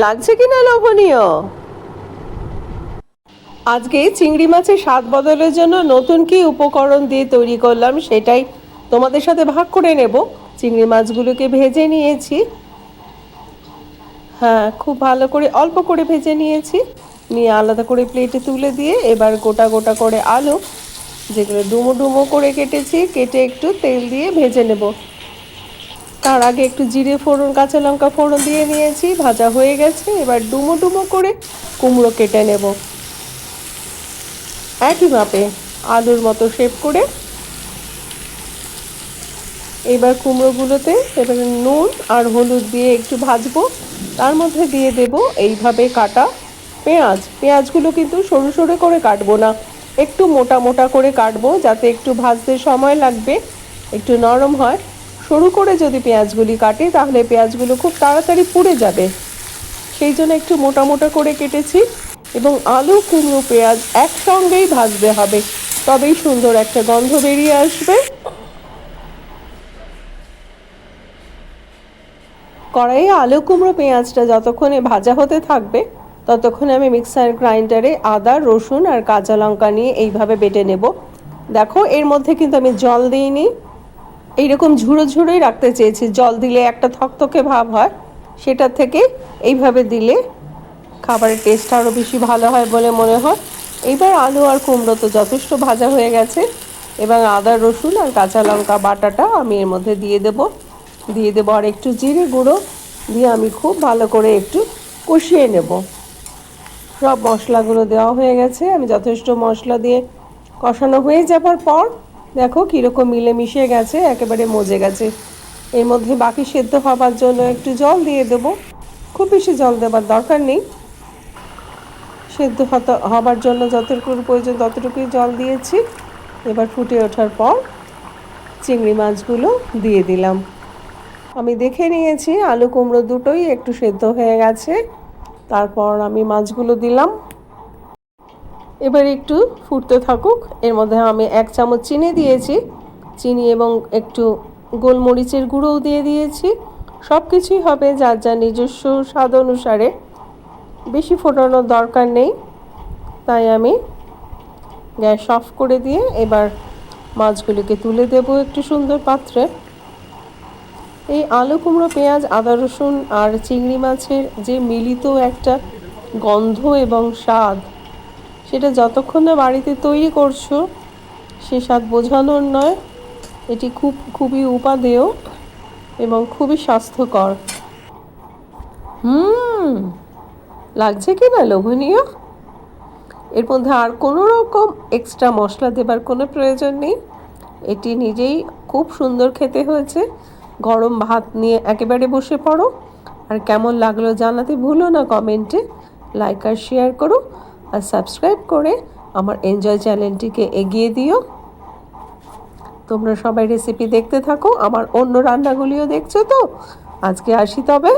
লাগছে কিনা লোভনীয়? আজকে চিংড়ি মাছের স্বাদ বদলের জন্য নতুন কি উপকরণ দিয়ে তৈরি করলাম সেটাই তোমাদের সাথে ভাগ করে নেব। চিংড়ি মাছগুলোকে ভেজে নিয়েছি। হ্যাঁ, খুব ভালো করে অল্প করে ভেজে নিয়েছি। নিয়ে আলাদা করে প্লেটে তুলে দিয়ে এবার গোটা গোটা করে আলু, যেগুলো ডুমো ডুমো করে কেটেছি, কেটে একটু তেল দিয়ে ভেজে নেব। তার আগে একটু জিরে ফোড়ন, কাঁচা লঙ্কা ফোড়ন দিয়ে নিয়েছি, ভাজা হয়ে গেছে। এবার ডুমো ডুমো করে কুমড়ো কেটে নেব, একই মাপে আলুর মতো শেপ করে। এবার কুমড়োগুলোতে এবারে নুন আর হলুদ দিয়ে একটু ভাজবো। তার মধ্যে দিয়ে দেব এইভাবে কাটা পেঁয়াজ। পেঁয়াজগুলো কিন্তু সরু সরু করে কাটবো না, একটু মোটা মোটা করে কাটবো, যাতে একটু ভাজতে সময় লাগবে, একটু নরম হয়। সরু করে যদি পেঁয়াজগুলি কাটি তাহলে পেঁয়াজগুলো খুব তাড়াতাড়ি পুড়ে যাবে, সেই জন্য একটু মোটা মোটা করে কেটেছি। এবং আলু, কুমড়ো, পেঁয়াজ একসঙ্গেই ভাজতে হবে, তবেই সুন্দর একটা গন্ধ বেরিয়ে আসবে। কড়াইয়ে আলু, কুমড়ো, পেঁয়াজটা যতক্ষণে ভাজা হতে থাকবে ততক্ষণে আমি মিক্সার গ্রাইন্ডারে আদা, রসুন আর কাঁচা লঙ্কা নিয়ে এইভাবে বেটে নেব। দেখো, এর মধ্যে কিন্তু আমি জল দিইনি, এইরকম ঝুড়ো ঝুড়োই রাখতে চেয়েছি। জল দিলে একটা থকথকে ভাব হয়, সেটা থেকে এইভাবে দিলে খাবারের টেস্ট আরও বেশি ভালো হয় বলে মনে হয়। এইবার আলু আর কুমড়ো তো যথেষ্ট ভাজা হয়ে গেছে, এবং আদা, রসুন আর কাঁচা লঙ্কা বাটাটা আমি এর মধ্যে দিয়ে দেবো আর একটু জিরে গুঁড়ো দিয়ে আমি খুব ভালো করে একটু কষিয়ে নেব। সব মশলাগুলো দেওয়া হয়ে গেছে, আমি যথেষ্ট মশলা দিয়ে কষানো হয়ে যাবার পর দেখো কীরকম মিলেমিশে গেছে, একেবারে মজে গেছে। এর মধ্যে বাকি সেদ্ধ হবার জন্য একটু জল দিয়ে দেবো, খুব বেশি জল দেবার দরকার নেই। সেদ্ধ হবার জন্য যতটুকু প্রয়োজন ততটুকুই জল দিয়েছি। এবার ফুটে ওঠার পর চিংড়ি মাছগুলো দিয়ে দিলাম। আমি দেখে নিয়েছি আলু কুমড়ো দুটোই একটু সেদ্ধ হয়ে গেছে। তারপর আমি মাছগুলো দিলাম। এবার একটু ফুটতে থাকুক। এর মধ্যে আমি 1 চামচ চিনি দিয়েছি, চিনি এবং একটু গোলমরিচের গুঁড়োও দিয়ে দিয়েছি। সব কিছুই হবে যার যার নিজস্ব স্বাদ অনুসারে, বেশি ফোটানোর দরকার নেই। তাই আমি গ্যাস অফ করে দিয়ে এবার মাছগুলিকে তুলে দেব একটু সুন্দর পাত্রে। এই আলু, কুমড়ো, পেঁয়াজ, আদা, রসুন আর চিংড়ি মাছের যে মিলিত একটা গন্ধ এবং স্বাদ, সেটা যতক্ষণ না বাড়িতে তৈরি করছো সে স্বাদ বোঝানোর নয়। এটি খুবই উপাদেয় এবং খুবই স্বাস্থ্যকর। লাগছে কি না লোভনীয়? এর মধ্যে আর কোনো রকম এক্সট্রা মশলা দেবার কোনো প্রয়োজন নেই। এটি নিজেই খুব সুন্দর খেতে হয়েছে। গরম ভাত নিয়ে একেবারে বসে পড়ো। আর কেমন লাগলো জানাতে ভুলো না কমেন্টে। লাইক আর শেয়ার করো, আর সাবস্ক্রাইব করে আমার এনজয় চ্যানেলটিকে এগিয়ে দিও। তোমরা সবাই রেসিপি দেখতে থাকো, আমার অন্য রান্নাগুলিও দেখছো তো। আজকে আসি তবে।